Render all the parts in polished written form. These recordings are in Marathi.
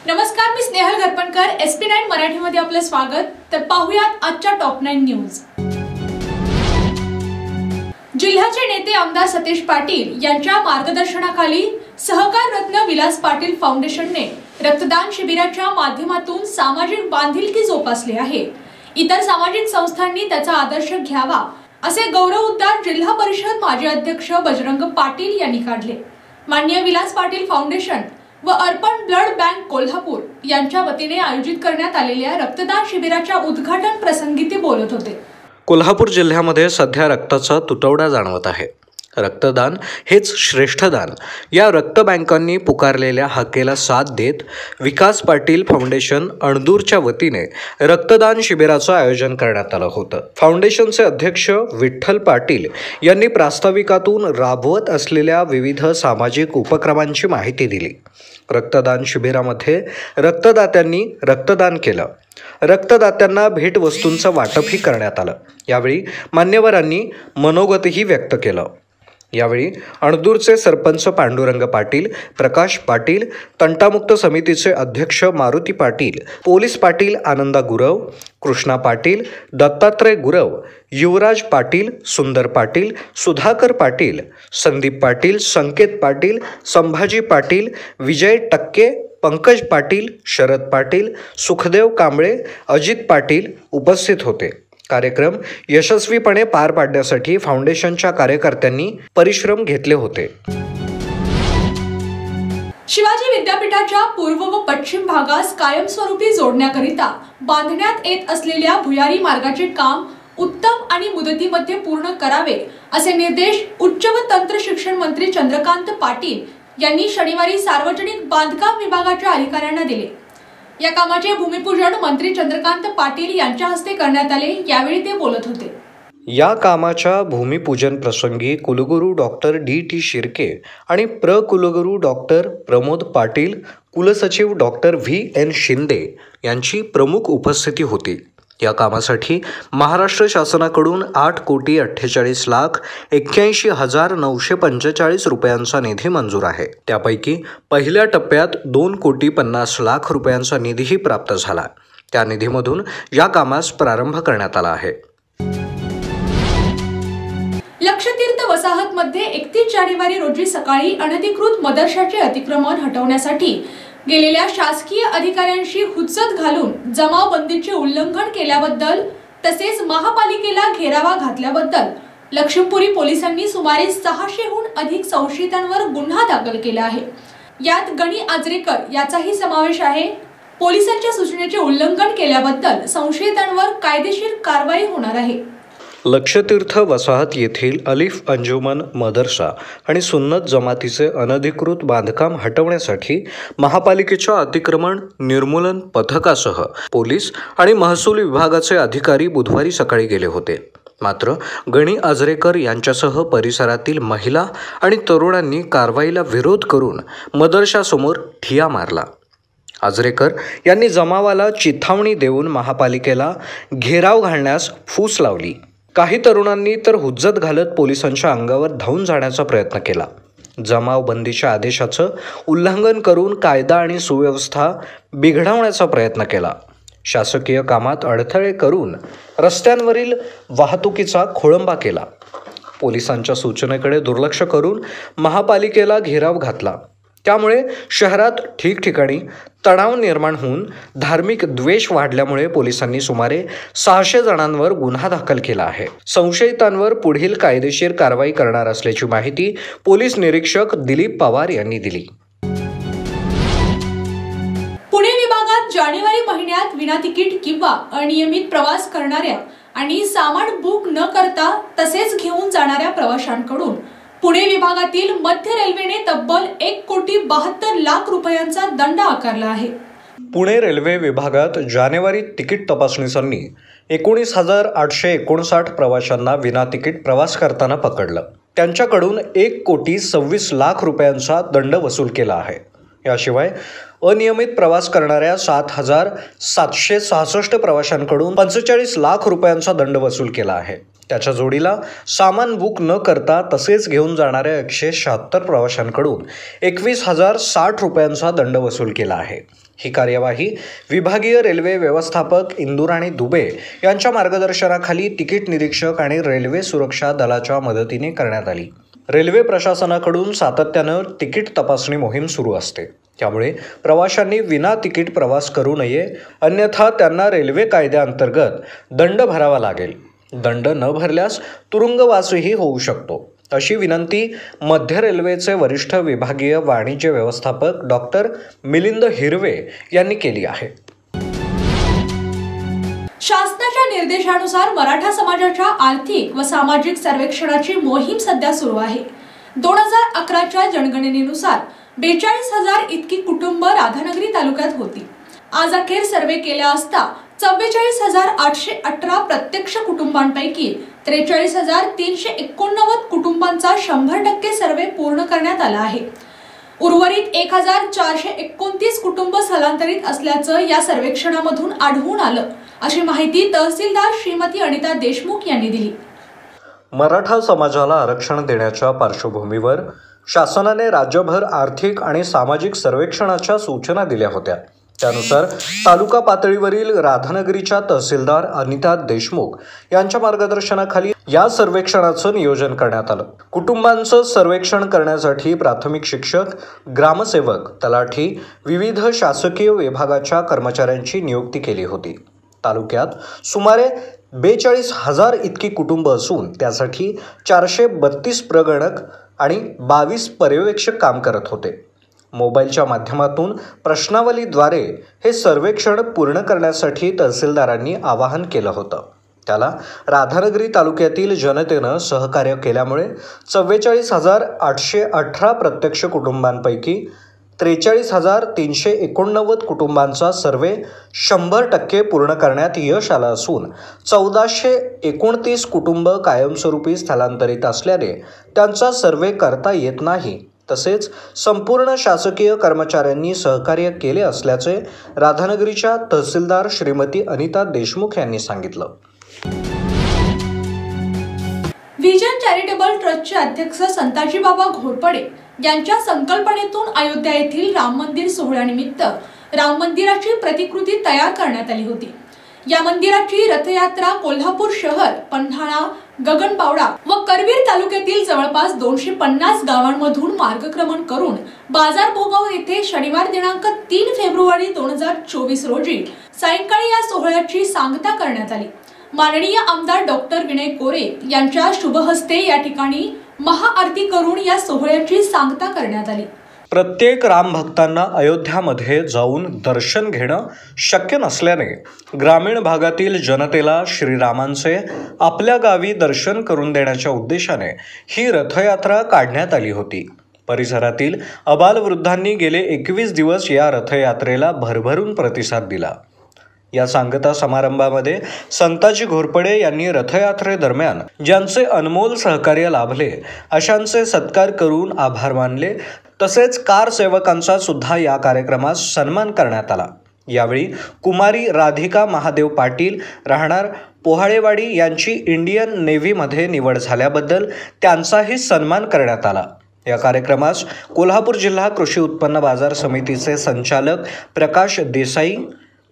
नमस्कार, मी स्नेहल घरपणकर. SP9 मराठीमध्ये आपलं स्वागत. तर पाहूयात आजच्या टॉप 9 न्यूज. जिल्ह्याचे नेते आमदार सतीश पाटील यांच्या मार्गदर्शनाखाली सहकार रत्न विलास पाटील फाउंडेशनने रक्तदान शिबिराच्या माध्यमातून सामाजिक बांधिलकी जोपासली आहे. इतर सामाजिक संस्थांनी त्याचा आदर्श घ्यावा असे गौरव उद्गार जिल्हा परिषद माजी अध्यक्ष बजरंग पाटील यांनी काढले. माननीय विलास पाटील फाउंडेशन व अर्पण ब्लड बँक कोल्हापूर यांच्या वतीने आयोजित करण्यात आलेल्या रक्तदान शिबिराच्या उद्घाटन प्रसंगी ते बोलत होते. कोल्हापूर जिल्ह्यामध्ये सध्या रक्ताचा तुटवडा जाणवत आहे. रक्तदान हेच श्रेष्ठ दान या रक्त बँकांनी पुकारलेल्या हाकेला साथ देत विकास पाटील फाउंडेशन अणदूरच्या वतीने रक्तदान शिबिराचं आयोजन करण्यात आलं होतं. फाउंडेशनचे अध्यक्ष विठ्ठल पाटील यांनी प्रास्ताविकातून राबवत असलेल्या विविध सामाजिक उपक्रमांची माहिती दिली. रक्तदान शिबिरामध्ये रक्तदात्यांनी रक्तदान केलं. रक्तदात्यांना भेटवस्तूंचं वाटपही करण्यात आलं. यावेळी मान्यवरांनी मनोगतही व्यक्त केलं. यावेळी अणदूरचे सरपंच पांडुरंग पाटील, प्रकाश पाटील, तंटामुक्त समितीचे अध्यक्ष मारुती पाटील, पोलीस पाटील आनंदा गुरव, कृष्णा पाटील, दत्तात्रय गुरव, युवराज पाटील, सुंदर पाटील, सुधाकर पाटील, संदीप पाटील, संकेत पाटील, संभाजी पाटील, विजय टक्के, पंकज पाटील, शरद पाटील, सुखदेव कांबळे, अजित पाटील उपस्थित होते. कार्यक्रम यशस्वीपणे पार पाडण्यासाठी फाउंडेशनच्या कार्यकर्त्यांनी परिश्रम घेतले होते. शिवाजी विद्यापीठाच्या पूर्व व पश्चिम भागास कायमस्वरूपी जोडण्याकरिता बांधण्यात येत असलेल्या भुयारी मार्गाचे काम उत्तम आणि मुदतीमध्ये पूर्ण करावे असे निर्देश उच्च व तंत्र शिक्षण मंत्री चंद्रकांत पाटील यांनी शनिवारी सार्वजनिक बांधकाम विभागाच्या अधिकाऱ्यांना दिले. या कामाचे भूमिपूजन मंत्री चंद्रकांत पाटील यांच्या हस्ते करण्यात आले. यावेळी ते बोलत होते. या कामाच्या भूमिपूजन प्रसंगी कुलगुरू डॉक्टर D.T. शिर्के आणि कुलगुरू डॉक्टर प्रमोद पाटील, कुलसचिव डॉक्टर V.N. शिंदे यांची प्रमुख उपस्थिती होती. या कामासाठी महाराष्ट्र शासनाकडून 8,48,81,945 रुपयांचा निधी मंजूर आहे. त्यापैकी पहिल्या टप्प्यात 2,50,00,000 रुपयांचा निधीही प्राप्त झाला. त्या निधीमधून या कामास प्रारंभ करण्यात आला आहे. लक्षतीर्थ वसाहतमध्ये 31 जानेवारी रोजी सकाळी अनधिकृत मदरशाचे अतिक्रमण हटवण्यासाठी गेलेल्या शासकीय अधिकाऱ्यांशी हुज्जत घालून जमावबंदीचे उल्लंघन केल्याबद्दल तसेच महापालिकेला घेरावा घातल्याबद्दल लक्ष्मीपुरी पोलिसांनी सुमारे 600हून अधिक संशयितांवर गुन्हा दाखल केला आहे. यात गणी आजरेकर याचाही समावेश आहे. पोलिसांच्या सूचनेचे उल्लंघन केल्याबद्दल संशयितांवर कायदेशीर कारवाई होणार आहे. लक्षतीर्थ वसाहत येथील अलिफ अंजुमन मदरसा आणि सुन्नत जमातीचे अनधिकृत बांधकाम हटवण्यासाठी महापालिकेच्या अतिक्रमण निर्मूलन पथकासह पोलीस आणि महसूल विभागाचे अधिकारी बुधवारी सकाळी गेले होते. मात्र गणी आजरेकर यांच्यासह परिसरातील महिला आणि तरुणांनी कारवाईला विरोध करून मदरशासमोर ठिय्या मारला. आजरेकर यांनी जमावाला चिथावणी देऊन महापालिकेला घेराव घालण्यास फूस लावली. काही तरुणांनी तर हुज्जत घालत पोलिसांच्या अंगावर धावून जाण्याचा प्रयत्न केला. जमावबंदीच्या आदेशाचं उल्लंघन करून कायदा आणि सुव्यवस्था बिघडवण्याचा प्रयत्न केला. शासकीय कामात अडथळे करून रस्त्यांवरील वाहतुकीचा खोळंबा केला. पोलिसांच्या सूचनेकडे दुर्लक्ष करून महापालिकेला घेराव घातला. त्यामुळे शहरात ठिकठिकाणी तणाव निर्माण होऊन धार्मिक द्वेष वाढल्यामुळे पोलिसांनी सुमारे 600 जणांवर गुन्हा दाखल केला आहे. संशयितांवर पुढील कायदेशीर कारवाई करणार असल्याची माहिती पोलीस निरीक्षक दिलीप पवार यांनी दिली. पुणे विभागात जानेवारी महिन्यात विनातिकीट किंवा अनियमित प्रवास करणाऱ्या आणि सामान बुक न करता तसेच घेऊन जाणाऱ्या प्रवाशांकडून पुणे विभागातील मध्य रेल्वेने तब्बल 1,72,00,000 रुपयांचा दंड आकारला आहे. पुणे रेल्वे विभागात जानेवारी तिकीट तपासणीसांनी 19,859 प्रवाशांना विनातिकीट प्रवास करताना पकडलं. त्यांच्याकडून 1,26,00,000 रुपयांचा दंड वसूल केला आहे. याशिवाय अनियमित प्रवास करणाऱ्या 7,766 प्रवाशांकडून 45 लाख रुपयांचा दंड वसूल केला आहे. त्याच्या जोडीला सामान बुक न करता तसेच घेऊन जाणाऱ्या 176 प्रवाशांकडून 21,060 रुपयांचा दंड वसूल केला आहे। ही कार्यवाही विभागीय रेल्वे व्यवस्थापक इंदुराणी दुबे यांच्या मार्गदर्शनाखाली तिकीट निरीक्षक आणि रेल्वे सुरक्षा दलाच्या मदतीने करण्यात आली। रेल्वे प्रशासनाकडून सातत्याने तिकीट तपासणी मोहीम सुरू असते, त्यामुळे प्रवाशांनी विना तिकीट प्रवास करू नये, अन्यथा त्यांना रेल्वे कायद्याअंतर्गत दंड भरावा लागेल। दंड न भरल्यास तुरुंगवासही होऊ शकतो, अशी विनंती मध्य रेल्वेचे वरिष्ठ विभागीय वाणिज्य व्यवस्थापक डॉक्टर मिलिंद हिरवे यांनी केली आहे। शासनाच्या निर्देशानुसार मराठा समाजाच्या आर्थिक व सामाजिक सर्वेक्षणाची मोहीम सध्या सुरू आहे। 2011च्या जनगणनेनुसार 42,000 इतकी कुटुंब राधानगरी तालुक्यात होती। आज अखेर सर्वे केला असता 44,818 प्रत्यक्ष कुटुंबांपैकी 43,389 कुटुंबांचा 100% सर्वे पूर्ण करण्यात आला आहे। उर्वरित 1,429 कुटुंब स्थलांतरित असल्याचं या सर्वेक्षणामधून आढळून आलं, अशी माहिती तहसीलदार श्रीमती अनिता देशमुख यांनी दिली। मराठा समाजाला आरक्षण देण्याच्या पार्श्वभूमीवर शासनाने राज्यभर आर्थिक आणि सामाजिक सर्वेक्षणाच्या सूचना दिल्या होत्या। त्यानुसार तालुका पातळीवरील राधानगरीच्या तहसीलदार अनिता देशमुख यांच्या मार्गदर्शनाखाली या सर्वेक्षणाचं नियोजन करण्यात आलं। कुटुंबांचं सर्वेक्षण करण्यासाठी प्राथमिक शिक्षक, ग्रामसेवक, तलाठी, विविध शासकीय विभागाच्या कर्मचाऱ्यांची नियुक्ती केली होती। तालुक्यात सुमारे 42,000 इतकी कुटुंब असून त्यासाठी 432 प्रगणक आणि 22 पर्यवेक्षक काम करत होते। मोबाईलच्या माध्यमातून प्रश्नावलीद्वारे हे सर्वेक्षण पूर्ण करण्यासाठी तहसीलदारांनी आवाहन केलं होतं। त्याला राधानगरी तालुक्यातील जनतेनं सहकार्य केल्यामुळे 44,818 प्रत्यक्ष कुटुंबांपैकी 43,389 कुटुंबांचा सर्वे 100% पूर्ण करण्यात यश आलं असून 1,429 कुटुंब कायमस्वरूपी स्थलांतरित असल्याने त्यांचा सर्वे करता येत नाही। तसेच संपूर्ण शासकीय कर्मचाऱ्यांनी सहकार्य केले असल्याचे राधानगरीच्या तहसीलदार श्रीमती अनिता देशमुख यांनी सांगितलं। व्हिजन चॅरिटेबल ट्रस्टचे अध्यक्ष संताजी बाबा घोरपडे यांच्या संकल्पनेतून अयोध्या येथील राम मंदिर सोहळ्यानिमित्त राम मंदिराची प्रतिकृती तयार करण्यात आली होती। या मंदिराची रथयात्रा कोल्हापूर शहर, पन्हाळा, गगनबावडा व करवीर तालुक्यातील जवळपास 250 गावांमधून मार्गक्रमण करून बाजार भोगाव येथे शनिवार दिनांक 3 फेब्रुवारी 2024 रोजी सायंकाळी या सोहळ्याची सांगता करण्यात आली। माननीय आमदार डॉक्टर विनय कोरे यांच्या शुभ हस्ते या ठिकाणी महाआरती करून या सोहळ्याची सांगता करण्यात आली। प्रत्येक राम भक्तांना अयोध्यामध्ये जाऊन दर्शन घेणं शक्य नसल्याने ग्रामीण भागातील जनतेला श्रीरामांचे आपल्या गावी दर्शन करून देण्याच्या उद्देशाने ही रथयात्रा काढण्यात आली होती। परिसरातील अबालवृद्धांनी गेले 21 दिवस या रथयात्रेला भरभरून प्रतिसाद दिला। या सांगता समारंभामध्ये संताजी घोरपडे यांनी रथयात्रेदरम्यान ज्यांचे अनमोल सहकार्य लाभले अशांचे सत्कार करून आभार मानले। तसेच कार सेवकांचा सुद्धा या कार्यक्रमात सन्मान करण्यात आला। यावेळी कुमारी राधिका महादेव पाटील राहणार पोहाळेवाडी यांची इंडियन नेव्हीमध्ये निवड झाल्याबद्दल त्यांचाही सन्मान करण्यात आला। या कार्यक्रमास कोल्हापूर जिल्हा कृषी उत्पन्न बाजार समितीचे संचालक प्रकाश देसाई,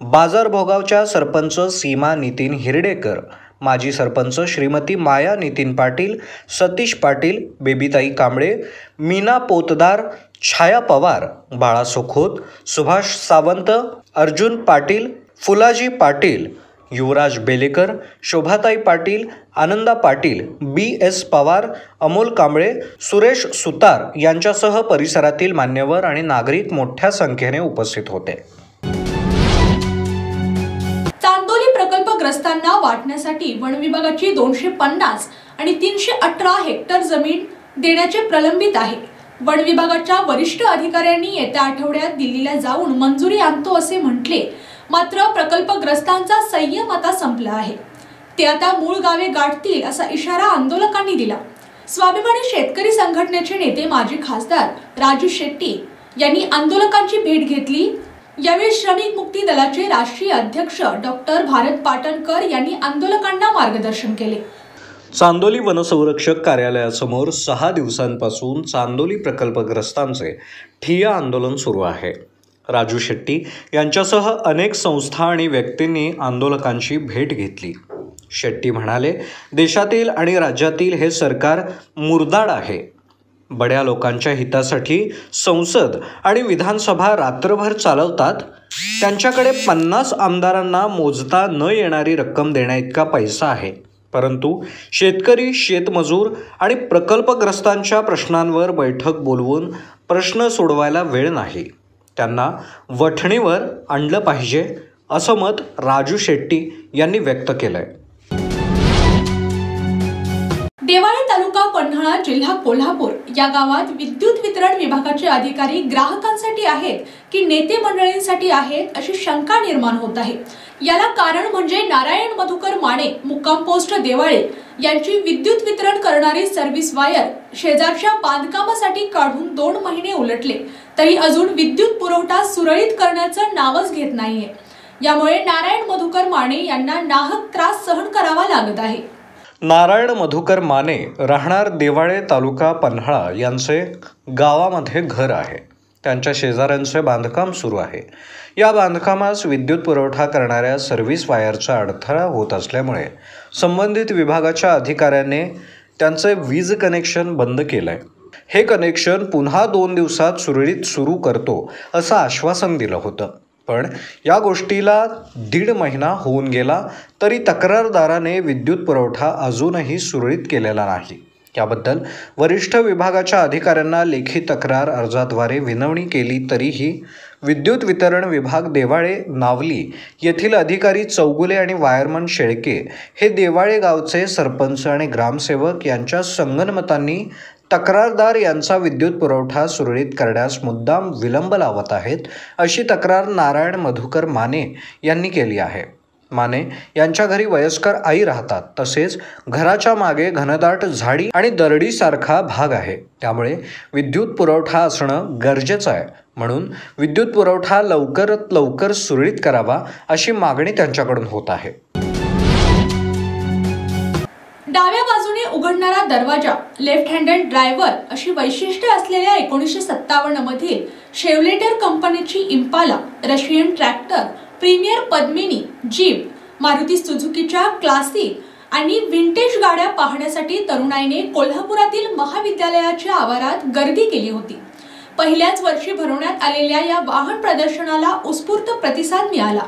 बाजार भोगावच्या सरपंच सीमा नितीन हिरडेकर, माजी सरपंच श्रीमती माया नितीन पाटील, सतीश पाटील, बेबीताई कांबळे, मीना पोतदार, छाया पवार, बाळा सुखोत, सुभाष सावंत, अर्जुन पाटील, फुलाजी पाटील, युवराज बेलेकर, शोभाताई पाटील, आनंदा पाटील, BS पवार, अमोल कांबळे, सुरेश सुतार यांच्यासह परिसरातील मान्यवर आणि नागरिक मोठ्या संख्येने उपस्थित होते। चांदोली प्रकल्पग्रस्तांना वाटण्यासाठी वन विभागाची 250 आणि 318 हेक्टर जमीन देण्याचे प्रलंबित आहे। वन विभागाच्या वरिष्ठ अधिकाऱ्यांनी येत्या आठवड्यात दिल्लीला जाऊन मंजुरी आणतो असे म्हटले, मात्र प्रकल्पग्रस्तांचा संयम आता संपला आहे। ते आता मूळ गावे गाठतील असा इशारा आंदोलकांनी दिला। स्वाभिमानी शेतकरी संघटनेचे नेते माजी खासदार राजू शेट्टी यांनी आंदोलकांची भेट घेतली। यावेळी श्रमिक मुक्ती दलाचे राष्ट्रीय अध्यक्ष डॉक्टर भारत पाटणकर यांनी आंदोलकांना मार्गदर्शन केले। चांदोली वनसंरक्षक कार्यालयासमोर 6 दिवसांपासून चांदोली प्रकल्पग्रस्तांचे ठिय्या आंदोलन सुरू आहे. राजू शेट्टी यांच्यासह अनेक संस्था आणि व्यक्तींनी आंदोलकांची भेट घेतली. शेट्टी म्हणाले, देशातील आणि राज्यातील हे सरकार मुर्दाड आहे. बड्या लोकांच्या हितासाठी संसद आणि विधानसभा रात्रभर चालवतात. त्यांच्याकडे 50 आमदारांना मोजता न येणारी रक्कम देण्याइतका पैसा आहे, परंतु शेतकरी, शेतमजूर आणि प्रकल्पग्रस्तांच्या प्रश्नांवर बैठक बोलवून प्रश्न सोडवायला वेळ नाही. त्यांना वठणीवर आणलं पाहिजे, असं मत राजू शेट्टी यांनी व्यक्त केलंय. देवाळे तालुका पन्हाळा, जिल्हा कोल्हापूर या गावात विद्युत वितरण विभागाचे अधिकारी ग्राहकांसाठी आहेत की नेते मंडळींसाठी आहेत, अशी शंका निर्माण होत आहे. याला कारण म्हणजे नारायण मधुकर माने, मुक्काम पोस्ट देवाळे यांची विद्युत वितरण करणारी सर्व्हिस वायर शेजारच्या बांधकामासाठी काढून 2 महिने उलटले तरी अजून विद्युत पुरवठा सुरळीत करण्याचं नावच घेत नाहीये. यामुळे नारायण मधुकर माने यांना नाहक त्रास सहन करावा लागत आहे. नारायण मधुकर माने राहणार देवाळे तालुका पन्हाळा यांचे गावामध्ये घर आहे. त्यांच्या शेजाऱ्यांचे बांधकाम सुरू आहे. या बांधकामास विद्युत पुरवठा करणाऱ्या सर्व्हिस वायरचा अडथळा होत असल्यामुळे संबंधित विभागाच्या अधिकाऱ्याने त्यांचे वीज कनेक्शन बंद केलंय. हे कनेक्शन पुन्हा 2 दिवसात सुरळीत सुरू करतो असं आश्वासन दिलं होतं. पण या गोष्टीला 1.5 महिना होऊन गेला तरी तक्रारदाराने विद्युत पुरवठा अजूनही सुरळीत केलेला नाही. याबद्दल वरिष्ठ विभागाच्या अधिकाऱ्यांना लेखी तक्रार अर्जाद्वारे विनवणी केली तरीही विद्युत वितरण विभाग देवाळे नावली येथील अधिकारी चौगुले आणि वायरमन शेळके हे देवाळे गावचे सरपंच आणि ग्रामसेवक यांच्या संगनमतांनी तक्रारदार यांचा विद्युत पुरवठा सुरळीत करण्यास मुद्दाम विलंब लावत आहेत, अशी तक्रार नारायण मधुकर माने यांनी केली आहे. माने यांच्या घरी वयस्कर आई राहतात. तसेच घराच्या मागे घनदाट झाडी आणि दरडीसारखा भाग आहे. त्यामुळे विद्युत पुरवठा असणं गरजेचं आहे. म्हणून विद्युत पुरवठा लवकरात लवकर सुरळीत करावा अशी मागणी त्यांच्याकडून होत आहे. डाव्या बाजूने उघडणारा दरवाजा, लेफ्ट हँडेड ड्रायव्हर अशी वैशिष्ट्ये असलेल्या 1957 मधील शेवलेटर कंपनीची Impala, Russian tractor, Premier Padmini, jeep, Maruti सुझुकीच्या क्लासिक आणि विंटेज गाड्या पाहण्यासाठी तरुणाईने कोल्हापुरातील महाविद्यालयाच्या आवारात गर्दी केली होती. पहिल्याच वर्षी भरवण्यात आलेल्या या वाहन प्रदर्शनाला उत्स्फूर्त प्रतिसाद मिळाला.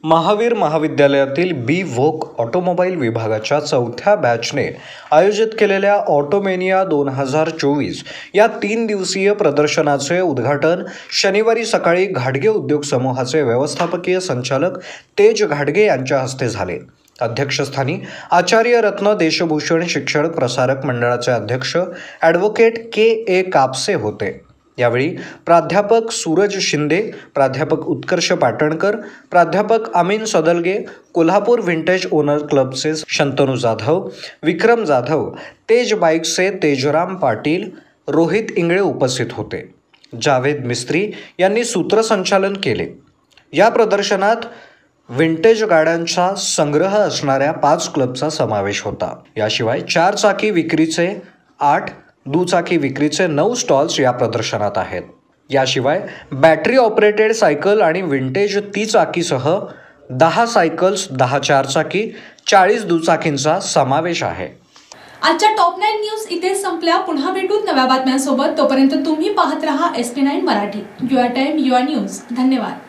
महावीर महाविद्यालयातील बी व्होक ऑटोमोबाईल विभागाच्या 4थ्या बॅचने आयोजित केलेल्या ऑटोमेनिया 2024 या 3 दिवसीय प्रदर्शनाचे उद्घाटन शनिवारी सकाळी घाडगे उद्योग समूहाचे व्यवस्थापकीय संचालक तेज घाडगे यांच्या हस्ते झाले. अध्यक्षस्थानी आचार्य रत्न देशभूषण शिक्षण प्रसारक मंडळाचे अध्यक्ष ॲडव्होकेट के.ए. कापसे होते. यावेळी प्राध्यापक सूरज शिंदे, प्राध्यापक उत्कर्ष पाटणकर, प्राध्यापक अमीन सदलगे, कोल्हापूर व्हिंटेज ओनर क्लबचे शंतनू जाधव, विक्रम जाधव, तेज बाईक्सचे तेजराम पाटील, रोहित इंगळे उपस्थित होते. जावेद मिस्त्री यांनी सूत्रसंचालन केले. या प्रदर्शनात विंटेज गाड्यांचा संग्रह असणाऱ्या 5 क्लबचा समावेश होता. याशिवाय 4 चाकी विक्रीचे 8, दुचाकी विक्रीचे 9 स्टॉल्स या प्रदर्शनात आहेत. याशिवाय बॅटरी ऑपरेटेड सायकल आणि विंटेज 30 चाकीसह 10 सायकल्स, 10 4 चाकी, 40 दुचाकींचा समावेश आहे. आजच्या टॉप 9 न्यूज इथे संपल्या. पुन्हा भेटूत नव्या बातम्यांसोबत. तोपर्यंत तुम्ही पाहत रहा ST9 Marathi. Your time your news. धन्यवाद.